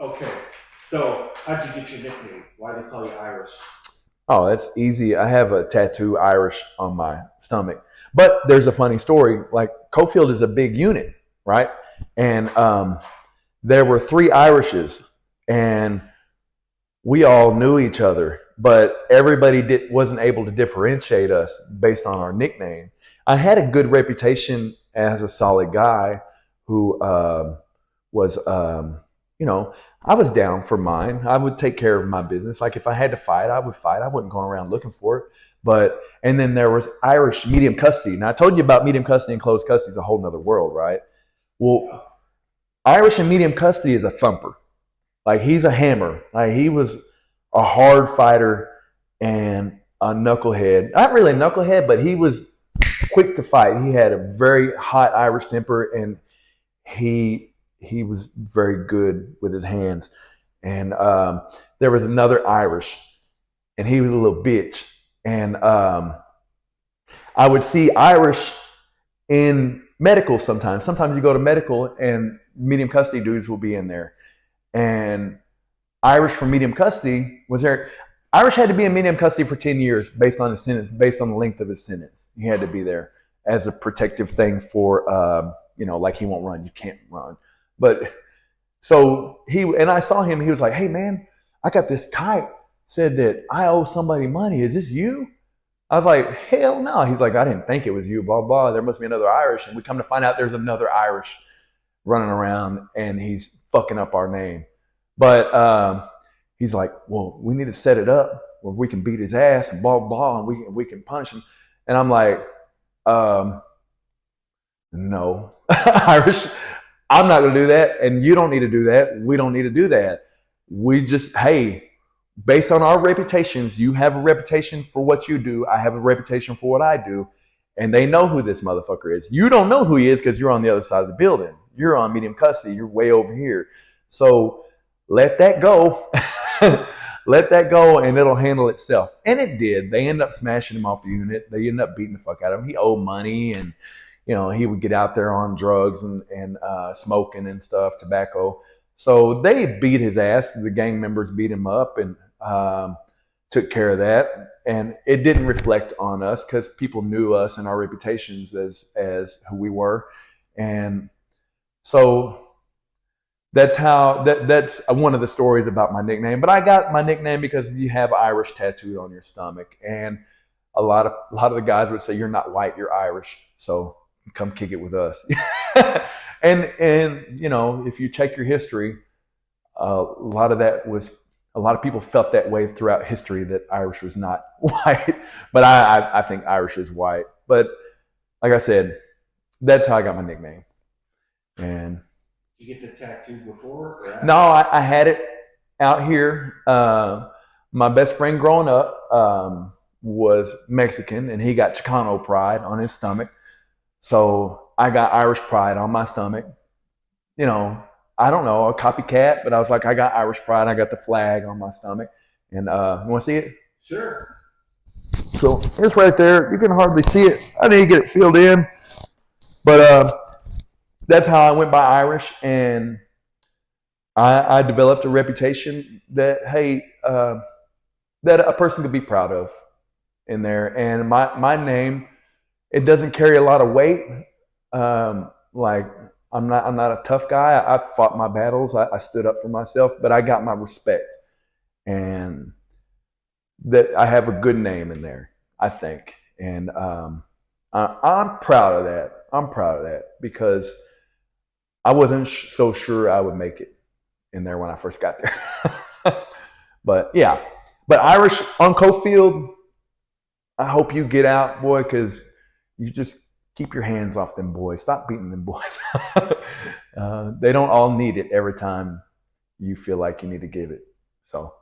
Okay, so how'd you get your nickname? Why do they call you Irish? Oh, that's easy. I have a tattoo Irish on my stomach. But there's a funny story. Like Coffield is a big unit, right? And there were three Irishes, and we all knew each other, but everybody wasn't able to differentiate us based on our nickname. I had a good reputation as a solid guy who was, you know, I was down for mine. I would take care of my business. Like if I had to fight, I would fight. I wasn't going around looking for it. But and then there was Irish medium custody. Now I told you about medium custody and closed custody is a whole nother world, right? Yeah. Well, Irish and medium custody is a thumper. Like he's a hammer. Like he was a hard fighter and a knucklehead. Not really a knucklehead, but he was quick to fight. He had a very hot Irish temper, and he was very good with his hands. And there was another Irish, and he was a little bitch. And I would see Irish in medical sometimes. Sometimes you go to medical, and medium custody dudes will be in there. And Irish from medium custody was there. Irish had to be in medium custody for 10 years based on his sentence, based on the length of his sentence. He had to be there as a protective thing for, like he won't run, you can't run. But so and I saw him, he was like, hey man, I got this kite, said that I owe somebody money. Is this you? I was like, hell no. He's like, I didn't think it was you, blah, blah. There must be another Irish. And we come to find out there's another Irish running around and he's fucking up our name. But he's like, well, we need to set it up where we can beat his ass and blah, blah, and we can punish him. And I'm like, um, no, Irish, I'm not going to do that. And you don't need to do that. We don't need to do that. We just, hey, based on our reputations, you have a reputation for what you do. I have a reputation for what I do. And they know who this motherfucker is. You don't know who he is because you're on the other side of the building. You're on medium custody. You're way over here. So let that go. Let that go and it'll handle itself. And it did. They ended up smashing him off the unit. They ended up beating the fuck out of him. He owed money and he would get out there on drugs and smoking and stuff, tobacco. So they beat his ass. The gang members beat him up and took care of that. And it didn't reflect on us because people knew us and our reputations as who we were. And so that's one of the stories about my nickname. But I got my nickname because you have Irish tattooed on your stomach, and a lot of the guys would say you're not white, you're Irish, so come kick it with us. and if you check your history, a lot of people felt that way throughout history that Irish was not white, but I think Irish is white. But like I said, that's how I got my nickname. And Did you get the tattoo before or no, after? I had it out here. My best friend growing up was Mexican, and he got Chicano pride on his stomach. So I got Irish pride on my stomach. You know, I don't know, a copycat, but I was like, I got Irish pride. I got the flag on my stomach. And you want to see it? Sure. So it's right there. You can hardly see it. I need to get it filled in. But that's how I went by Irish. And I developed a reputation that, hey, that a person could be proud of in there. And my name, it doesn't carry a lot of weight. Like I'm not a tough guy. I fought my battles. I stood up for myself, but I got my respect, and that I have a good name in there. I think, and I'm proud of that. I'm proud of that because I wasn't so sure I would make it in there when I first got there. But yeah, but Irish on Cofield, I hope you get out, boy, because you just keep your hands off them boys. Stop beating them boys. They don't all need it every time you feel like you need to give it. So